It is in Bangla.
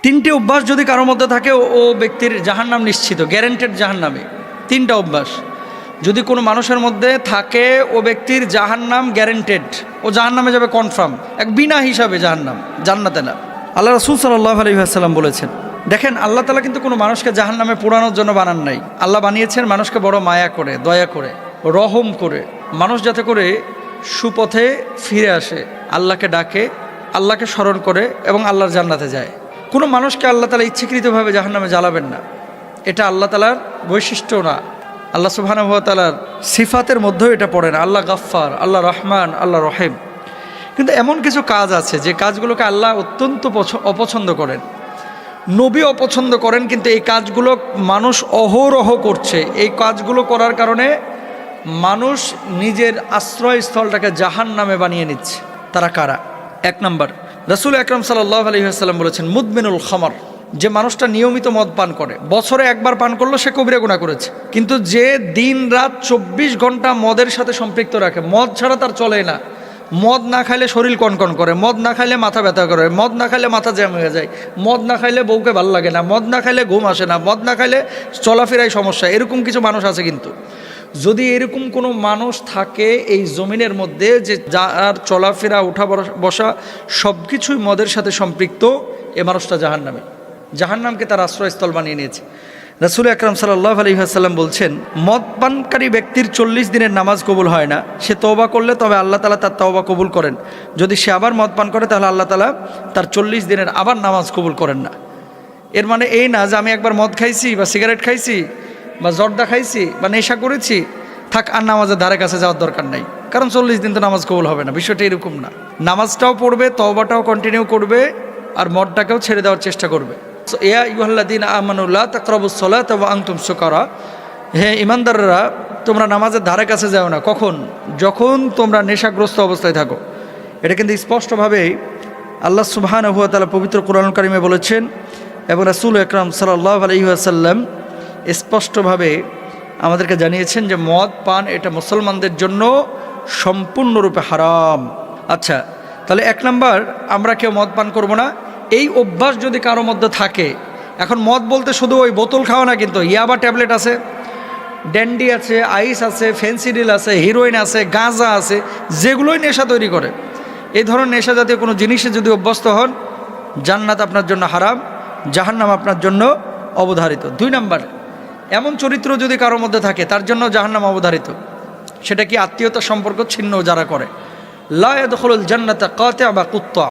তিনটে অভ্যাস যদি কারোর মধ্যে থাকে ও ব্যক্তির জাহান্নাম নিশ্চিত, গ্যারান্টেড জাহান্নামে। তিনটা অভ্যাস যদি কোনো মানুষের মধ্যে থাকে ও ব্যক্তির জাহান্নাম গ্যারান্টেড, ও জাহান্নামে যাবে কনফার্ম, এক বিনা হিসাবে জাহান্নাম, জান্নাতে না। আল্লাহ রাসূল সাল্লাল্লাহু আলাইহি ওয়াসাল্লাম বলেছেন, দেখেন আল্লাহ তাআলা কিন্তু কোনো মানুষকে জাহান্নামে পোড়ানোর জন্য বানান নাই। আল্লাহ বানিয়েছেন মানুষকে বড় মায়া করে, দয়া করে, রহম করে, মানুষ যাতে করে সুপথে ফিরে আসে, আল্লাহকে ডাকে, আল্লাহকে স্মরণ করে এবং আল্লাহর জান্নাতে যায়। কোনো মানুষকে আল্লাহ তাআলা ইচ্ছাকৃতভাবে জাহান্নামে জ্বালাবেন না, এটা আল্লাহ তাআলার বৈশিষ্ট্য না। আল্লাহ সুবহানাহু ওয়া তাআলার সিফাতের মধ্যেও এটা পড়ে না। আল্লাহ গাফফার, আল্লাহ রহমান, আল্লাহ রহিম। কিন্তু এমন কিছু কাজ আছে যে কাজগুলোকে আল্লাহ অত্যন্ত অপছন্দ করেন, নবী অপছন্দ করেন, কিন্তু এই কাজগুলো মানুষ অহরহ করছে। এই কাজগুলো করার কারণে মানুষ নিজের আশ্রয়স্থলটাকে জাহান্নামে বানিয়ে নিচ্ছে। তারা কারা? এক নম্বর, রাসূল আকরাম সাল্লাল্লাহু আলাইহি ওয়াসাল্লাম বলেছেন, মুদমিনুল খামর, যে মানুষটা নিয়মিত মদ পান করে, বছরে একবার পান করলো সে কবিরা গুনাহ করেছে। কিন্তু যে দিন রাত 24 ঘন্টা মদের সাথে সম্পৃক্ত রাখে, মদ ছাড়া তার চলে না, মদ না খাইলে শরীর কনকন করে, মদ না খাইলে মাথা ব্যথা করে, মদ না খাইলে মাথা জ্যাম হয়ে যায়, মদ না খাইলে বউকে ভালো লাগে না, মদ না খাইলে ঘুম আসে না, মদ না খাইলে চলাফেরায় সমস্যা, এরকম কিছু মানুষ আছে। কিন্তু যদি এরকম কোনো মানুষ থাকে এই জমিনের মধ্যে যে যার চলাফেরা উঠা বসা সব কিছুই মদের সাথে সম্পৃক্ত, এ মানুষটা জাহান্নামী, জাহান্নামকে তার আশ্রয়স্থল বানিয়ে নিয়েছে। রাসূল আকরাম সাল্লাল্লাহু আলাইহি ওয়াসাল্লাম বলছেন, মদ পানকারী ব্যক্তির 40 দিনের নামাজ কবুল হয় না। সে তওবা করলে তবে আল্লাহ তাআলা তার তওবা কবুল করেন। যদি সে আবার মদ পান করে তাহলে আল্লাহ তাআলা তার 40 দিনের আবার নামাজ কবুল করেন না। এর মানে এই না যে আমি একবার মদ খাইছি বা সিগারেট খাইছি বা জর্দা খাইছি বা নেশা করেছি, থাক আর নামাজের ধারে কাছে যাওয়ার দরকার নাই, কারণ 40 দিন তো নামাজ কবুল হবে না। বিষয়টা এরকম না। নামাজটাও পড়বে, তওবাটাও কন্টিনিউ করবে, আর মদটাকেও ছেড়ে দেওয়ার চেষ্টা করবে। ইয়া আইয়ুহাল্লাযীনা আমানু লা তাকরাবুস সালাতা ওয়া আনতুম সুকারা, হে ঈমানদাররা তোমরা নামাজের ধারে কাছে যাও না। কখন? যখন তোমরা নেশাগ্রস্ত অবস্থায় থাকো। এটা কিন্তু স্পষ্টভাবে আল্লাহ সুবহানাহু ওয়া তাআলা পবিত্র কোরআনুল কারীমে বলেছেন এবং রাসূল আকরাম সাল্লাল্লাহু আলাইহি ওয়াসাল্লাম স্পষ্টভাবে আমাদেরকে জানিয়েছেন যে মদ পান এটা মুসলমানদের জন্য সম্পূর্ণরূপে হারাম। আচ্ছা, তাহলে এক নাম্বার, আমরা কেউ মদ পান করব না। এই অভ্যাস যদি কারো মধ্যে থাকে, এখন মদ বলতে শুধু ওই বোতল খাওয়া না, কিন্তু ইয়াবা ট্যাবলেট আছে, ড্যান্ডি আছে, আইস আছে, ফেন্সিডিল আছে, হিরোইন আছে, গাঁজা আছে, যেগুলোই নেশা তৈরি করে। এই ধরনের নেশা জাতীয় কোনো জিনিসে যদি অভ্যস্ত হন, জান্নাত আপনার জন্য হারাম, জাহান্নাম আপনার জন্য অবধারিত। 2 নাম্বার, এমন চরিত্র যদি কারোর মধ্যে থাকে তার জন্য জাহান্নাম অবধারিত। সেটা কি? আত্মীয়তার সম্পর্ক ছিন্ন যারা করে। লা ইয়াদখুলুল জান্নাতা কাতিআ বা কুত্তা,